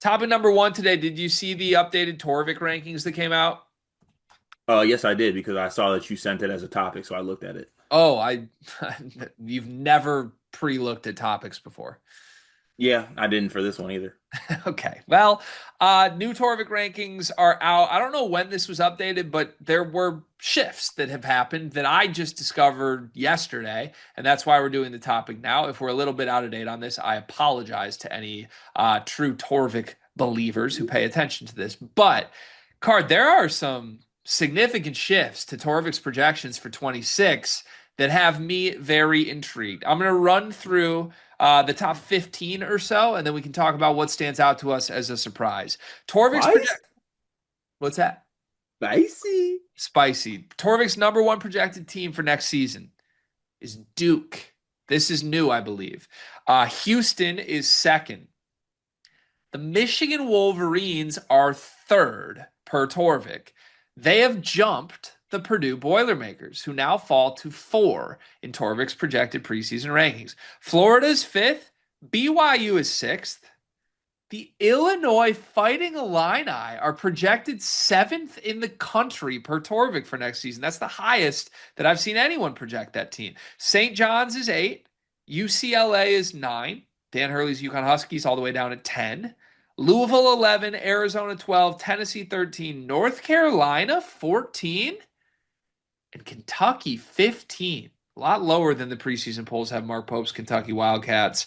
Topic number one today. Did you see the updated Torvik rankings that came out? Yes, I did because I saw that you sent it as a topic, so I looked at it. Oh, you've never pre-looked at topics before. Yeah, I didn't for this one either. Okay. Well, new Torvik rankings are out. I don't know when this was updated, but there were shifts that have happened that I just discovered yesterday, and that's why we're doing the topic now. If we're a little bit out of date on this, I apologize to any true Torvik believers who pay attention to this. But, Card, there are some significant shifts to Torvik's projections for 26 that have me very intrigued. I'm going to run through the top 15 or so, and then we can talk about what stands out to us as a surprise. Torvik's Spice? project. What's that? Spicy? Spicy. Torvik's number one projected team for next season is Duke. This is new, I believe. Houston is second. The Michigan Wolverines are third per Torvik. They have jumped the Purdue Boilermakers, who now fall to four in Torvik's projected preseason rankings. Florida is fifth. BYU is sixth. The Illinois Fighting Illini are projected seventh in the country per Torvik for next season. That's the highest that I've seen anyone project that team. St. John's is eight. UCLA is nine. Dan Hurley's UConn Huskies all the way down at 10. Louisville 11, Arizona 12, Tennessee 13, North Carolina 14, and Kentucky 15. A lot lower than the preseason polls have Mark Pope's Kentucky Wildcats.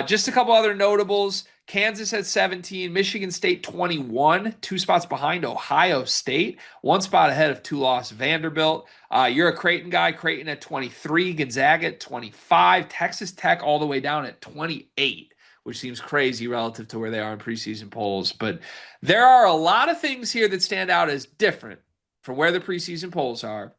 Just a couple other notables. Kansas at 17, Michigan State 21, two spots behind Ohio State, one spot ahead of two-loss Vanderbilt. You're a Creighton guy. Creighton at 23, Gonzaga at 25, Texas Tech all the way down at 28, which seems crazy relative to where they are in preseason polls. But there are a lot of things here that stand out as different from where the preseason polls are.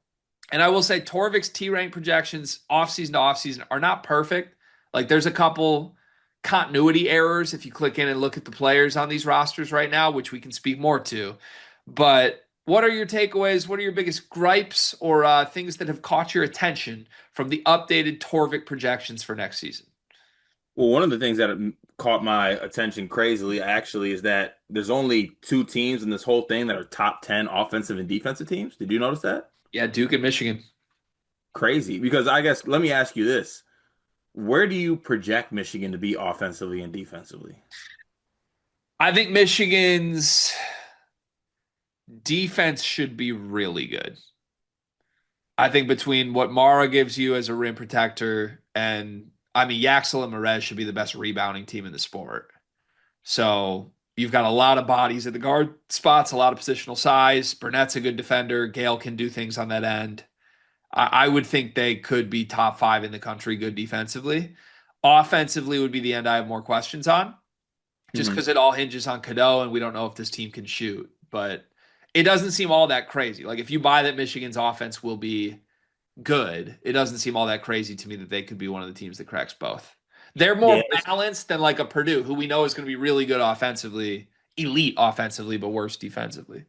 And I will say Torvik's T-rank projections offseason to offseason are not perfect. Like there's a couple continuity errors if you click in and look at the players on these rosters right now, which we can speak more to. But what are your takeaways? What are your biggest gripes or things that have caught your attention from the updated Torvik projections for next season? Well, one of the things that caught my attention crazily actually is that there's only two teams in this whole thing that are top 10 offensive and defensive teams. Did you notice that? Yeah, Duke and Michigan. Crazy. Because I guess, let me ask you this. Where do you project Michigan to be offensively and defensively? I think Michigan's defense should be really good. I think between what Mara gives you as a rim protector and I mean Yaxel and Merez should be the best rebounding team in the sport. So you've got a lot of bodies at the guard spots, a lot of positional size. Burnett's a good defender. Gale can do things on that end. I would think they could be top five in the country good defensively. Offensively would be the end I have more questions on, just Mhm. because it all hinges on Cadeau and we don't know if this team can shoot. But it doesn't seem all that crazy. Like if you buy that Michigan's offense will be good, it doesn't seem all that crazy to me that they could be one of the teams that cracks both. They're more Yeah, balanced than like a Purdue, who we know is going to be really good offensively, elite offensively, but worse defensively.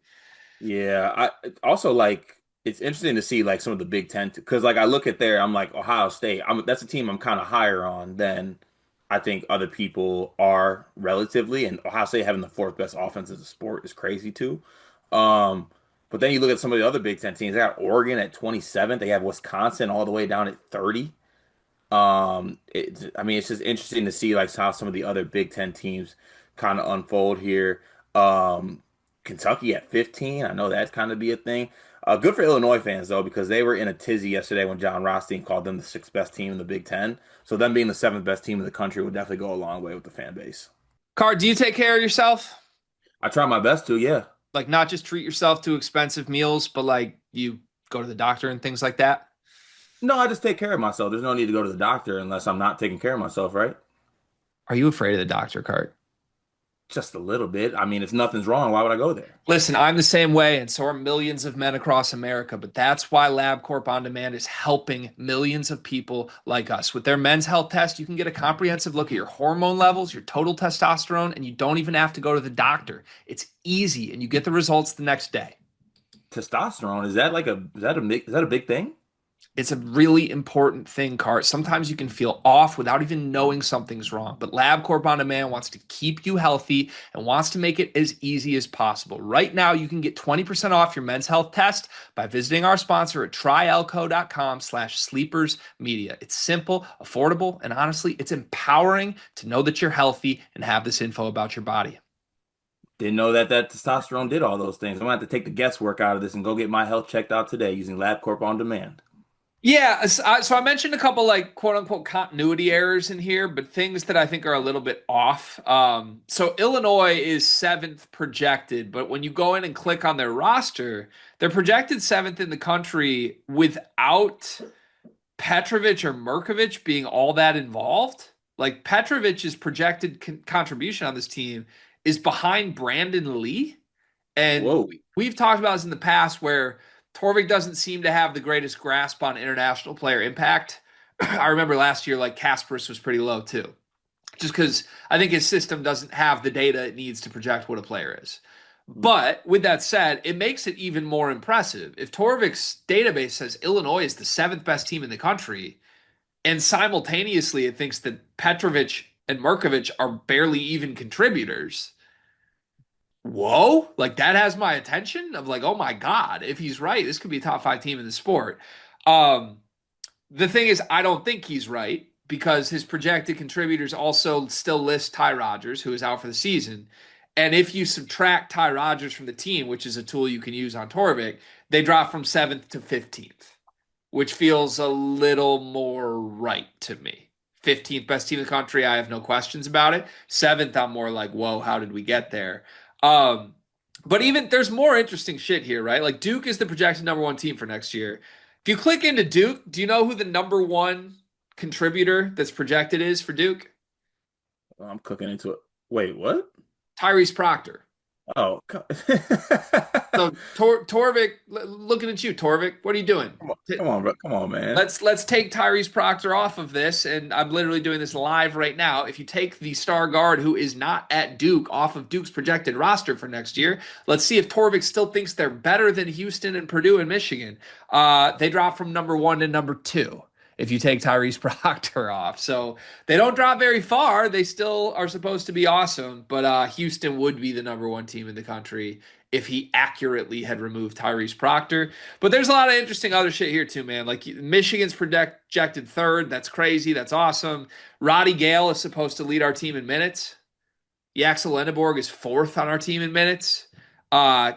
yeah. I also like it's interesting to see like some of the Big Ten because like I look at there, I'm like Ohio State. That's a team I'm kind of higher on than I think other people are relatively. And Ohio State having the fourth best offense as a sport is crazy too. Um, but then you look at some of the other Big Ten teams. They got Oregon at 27th. They have Wisconsin all the way down at 30. I mean, it's just interesting to see like how some of the other Big Ten teams kind of unfold here. Um, Kentucky at 15. I know that's kind of be a thing. Good for Illinois fans though, because they were in a tizzy yesterday when John Rothstein called them the sixth best team in the Big Ten. So them being the seventh best team in the country would definitely go a long way with the fan base. Card, do you take care of yourself? I try my best to, yeah. Like not just treat yourself to expensive meals, but like you go to the doctor and things like that? No, I just take care of myself. There's no need to go to the doctor unless I'm not taking care of myself, right? Are you afraid of the doctor, Card? Just a little bit. I mean, if nothing's wrong, why would I go there? Listen, I'm the same way, and so are millions of men across America. But that's why LabCorp On Demand is helping millions of people like us. With their men's health test, you can get a comprehensive look at your hormone levels, your total testosterone, and you don't even have to go to the doctor. It's easy, and you get the results the next day. Testosterone, is that a big thing? It's a really important thing, Cart. Sometimes you can feel off without even knowing something's wrong. But LabCorp On Demand wants to keep you healthy and wants to make it as easy as possible. Right now, you can get 20% off your men's health test by visiting our sponsor at tryelco.com/sleepersmedia. It's simple, affordable, and honestly, it's empowering to know that you're healthy and have this info about your body. Didn't know that testosterone did all those things. I'm gonna have to take the guesswork out of this and go get my health checked out today using LabCorp On Demand. Yeah, so I mentioned a couple like quote unquote continuity errors in here, but things that I think are a little bit off. So Illinois is seventh projected, but when you go in and click on their roster, they're projected seventh in the country without Petrovic or Merkovich being all that involved. Like Petrovic's projected contribution on this team is behind Brandon Lee. And Whoa. we've talked about this in the past where Torvik doesn't seem to have the greatest grasp on international player impact. I remember last year, like Kasparis was pretty low too, just because I think his system doesn't have the data it needs to project what a player is. But with that said, it makes it even more impressive. If Torvik's database says Illinois is the seventh best team in the country, and simultaneously it thinks that Petrovic and Merkovich are barely even contributors, whoa, like that has my attention of like, oh my God, if he's right, this could be a top five team in the sport. Um, the thing is, I don't think he's right because his projected contributors also still list Ty Rodgers, who is out for the season. And if you subtract Ty Rodgers from the team, which is a tool you can use on Torvik, they drop from seventh to 15th, which feels a little more right to me. 15th best team in the country, I have no questions about it. Seventh, I'm more like, whoa, how did we get there? Um, but even there's more interesting shit here, right? Like Duke is the projected number one team for next year. If you click into Duke, do you know who the number one contributor that's projected is for Duke? I'm cooking into it. Wait, what? Tyrese Proctor. Oh, So Torvik, looking at you, Torvik, what are you doing? come on, bro. Come on, man. Let's take Tyrese Proctor off of this, and I'm literally doing this live right now. If you take the star guard who is not at Duke off of Duke's projected roster for next year, let's see if Torvik still thinks they're better than Houston and Purdue and Michigan. They drop from number one to number two if you take Tyrese Proctor off. So they don't drop very far. They still are supposed to be awesome, but Houston would be the number one team in the country if he accurately had removed Tyrese Proctor. But there's a lot of interesting other shit here too, man. Like Michigan's projected third. That's crazy. That's awesome. Roddy Gale is supposed to lead our team in minutes. Yaxel Lenneborg is fourth on our team in minutes.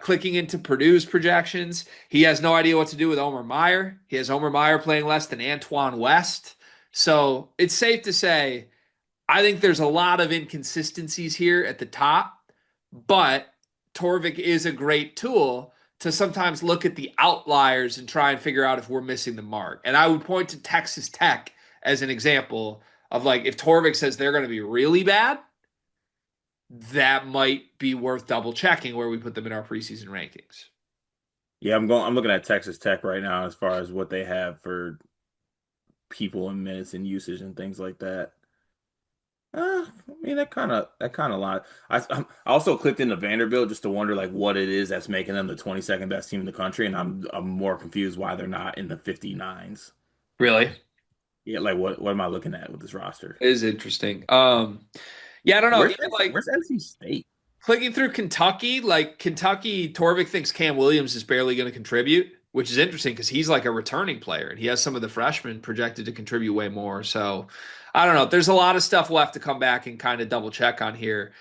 Clicking into Purdue's projections, he has no idea what to do with Omer Meyer. He has Omer Meyer playing less than Antoine West. So it's safe to say, I think there's a lot of inconsistencies here at the top, but Torvik is a great tool to sometimes look at the outliers and try and figure out if we're missing the mark. And I would point to Texas Tech as an example of like if Torvik says they're going to be really bad, that might be worth double checking where we put them in our preseason rankings. Yeah, I'm looking at Texas Tech right now as far as what they have for people and minutes and usage and things like that. I mean that kind of lie. I also clicked into Vanderbilt just to wonder like what it is that's making them the 22nd best team in the country, and I'm more confused why they're not in the 59s. Really? Yeah, like what am I looking at with this roster? It is interesting. Yeah, I don't know. Even like Where's NC State? clicking through Kentucky, like Kentucky, Torvik thinks Cam Williams is barely going to contribute, which is interesting because he's like a returning player and he has some of the freshmen projected to contribute way more. So I don't know. There's a lot of stuff we'll have to come back and kind of double check on here.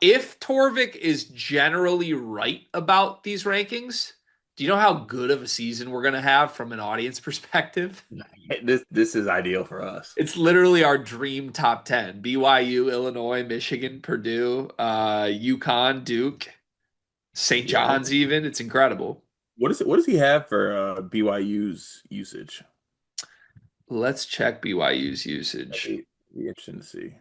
If Torvik is generally right about these rankings, do you know how good of a season we're going to have from an audience perspective? This is ideal for us. It's literally our dream top 10. BYU, Illinois, Michigan, Purdue, UConn, Duke, St. Yeah. John's even. It's incredible. What does he have for BYU's usage? Let's check BYU's That'd usage. be interesting to see.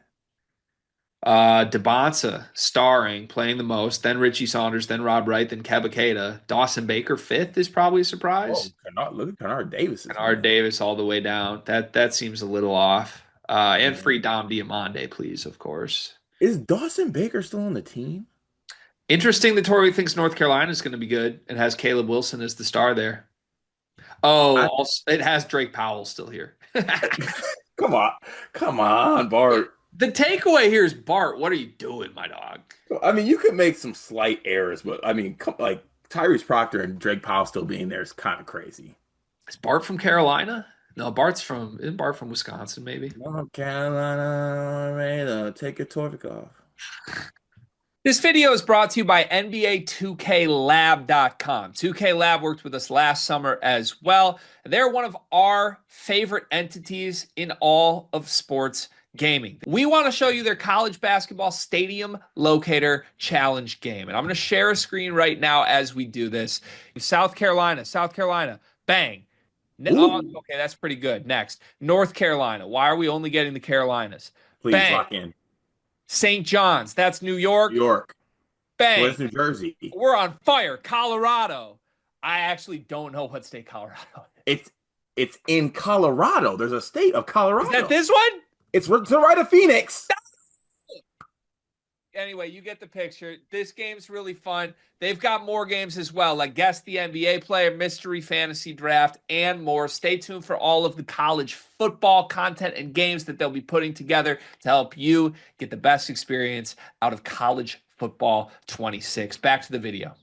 DeBonsa starring, playing the most, then Richie Saunders, then Rob Wright, then Keba Keita. Dawson Baker fifth is probably a Oh, surprise. Look at Kennard Davis's And Art man. Davis all the way down. That seems a little off. And Yeah. free Dom Diamande, please, of course. Is Dawson Baker still on the team? Interesting that Torrey thinks North Carolina is going to be good and has Caleb Wilson as the star there. Oh, I also, it has Drake Powell still here. come on, come on, Bart. The takeaway here is Bart, what are you doing, my dog? I mean, you could make some slight errors, but I mean, like Tyrese Proctor and Drake Powell still being there is kind of crazy. Is Bart from Carolina? No, isn't Bart from Wisconsin, maybe? North Carolina, ready to take your Torvik off. This video is brought to you by NBA2K Lab.com. 2K Lab worked with us last summer as well. They're one of our favorite entities in all of sports gaming. We want to show you their college basketball stadium locator challenge game. And I'm going to share a screen right now as we do this. South Carolina, bang. Oh, Ooh, okay, that's pretty good. Next, North Carolina. Why are we only getting the Carolinas? please Bang. lock in. St. John's, that's New New York. York. Bang. Where's New Jersey? We're on fire. Colorado. I actually don't know what state Colorado is. It's it's in Colorado. There's a state of Is that Colorado. this one? It's to the right of Phoenix. Anyway, you get the picture. This game's really fun. They've got more games as well, like Guess the NBA Player, Mystery Fantasy Draft, and more. Stay tuned for all of the college football content and games that they'll be putting together to help you get the best experience out of college football 26. Back to the video.